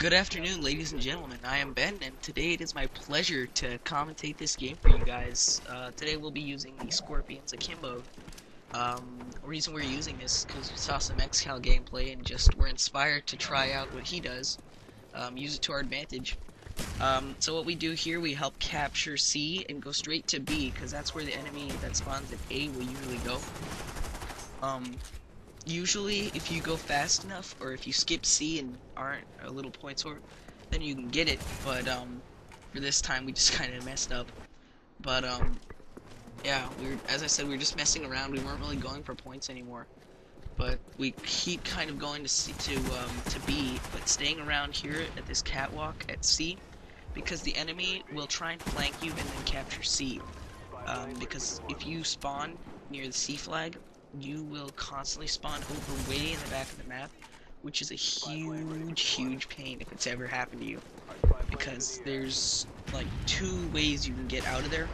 Good afternoon, ladies and gentlemen. I am Ben, and today it is my pleasure to commentate this game for you guys. Today we'll be using the Scorpions Akimbo. The reason we're using this is because we saw some XCal gameplay and just were inspired to try out what he does. Use it to our advantage. So what we do here, we help capture C and go straight to B, because that's where the enemy that spawns at A will usually go. Usually, if you go fast enough, or if you skip C and aren't a little point sort, then you can get it. But for this time, we just kind of messed up. But yeah, as I said, we were just messing around. We weren't really going for points anymore. But we keep kind of going to C, to B, but staying around here at this catwalk at C, because the enemy will try and flank you and then capture C. Because if you spawn near the C flag, you will constantly spawn over way in the back of the map, which is a huge pain if it's ever happened to you, because there's like two ways you can get out of there,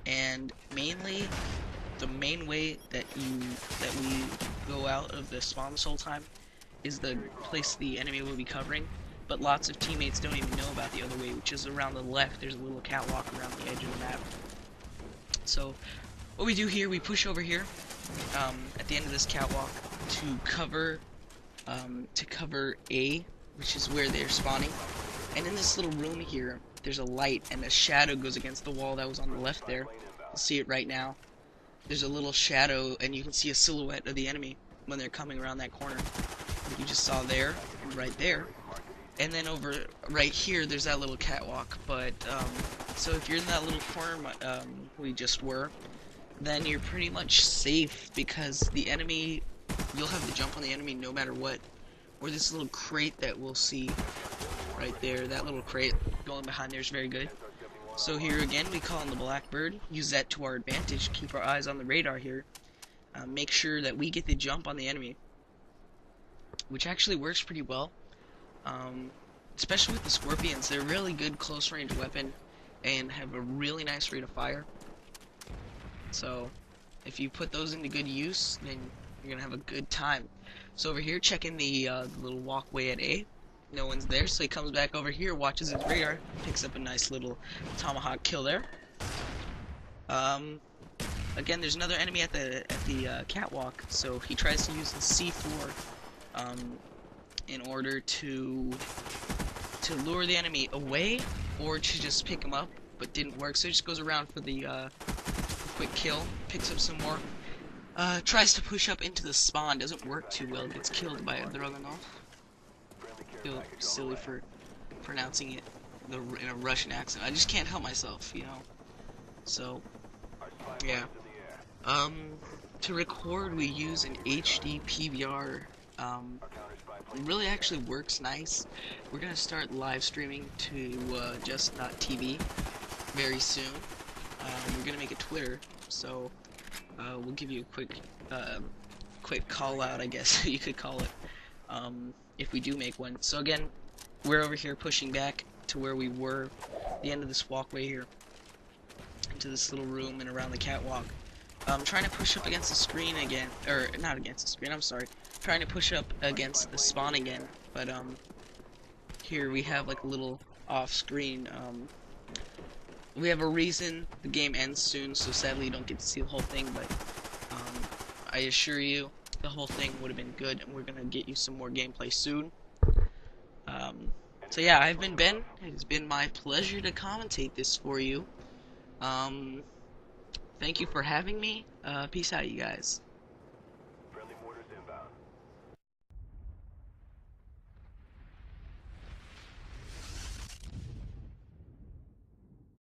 and mainly the main way that we go out of the spawn this whole time is the place the enemy will be covering, but lots of teammates don't even know about the other way, which is around the left. There's a little catwalk around the edge of the map. So what we do here, we push over here at the end of this catwalk to cover A, which is where they're spawning. And in this little room here, there's a light, and a shadow goes against the wall that was on the left there. You'll see it right now. There's a little shadow, and you can see a silhouette of the enemy when they're coming around that corner, like you just saw there and right there. And then over right here, there's that little catwalk. But so if you're in that little corner we just were, then you're pretty much safe, because the enemy, you'll have the jump on the enemy no matter what. Or this little crate that we'll see right there, that little crate going behind there is very good. So here again, we call in the Blackbird, use that to our advantage, keep our eyes on the radar here, make sure that we get the jump on the enemy, which actually works pretty well. Especially with the Scorpions, they're a really good close range weapon and have a really nice rate of fire. So if you put those into good use, then you're gonna have a good time. So over here, checking the little walkway at A. No one's there, so he comes back over here, watches his radar, picks up a nice little tomahawk kill there. Again, there's another enemy at the catwalk, so he tries to use the C4 in order to lure the enemy away, or to just pick him up, but didn't work. So he just goes around for the quick kill, picks up some more, tries to push up into the spawn, doesn't work too well, gets killed by a Dragunov. I feel silly for pronouncing it in a Russian accent. I just can't help myself, you know. So yeah. To record, we use an HD PVR. It really actually works nice. We're gonna start live streaming to just.tv very soon. We're gonna make a Twitter, so we'll give you a quick call out, I guess you could call it, if we do make one. So again, we're over here pushing back to where we were, the end of this walkway here, into this little room and around the catwalk. Trying to push up against the screen again, or not against the screen, I'm sorry. Trying to push up against the spawn again, but here we have like a little off-screen. We have a reason the game ends soon, so sadly you don't get to see the whole thing, but I assure you the whole thing would have been good, and we're gonna get you some more gameplay soon. So yeah, I've been Ben. It's been my pleasure to commentate this for you. Thank you for having me. Peace out, you guys.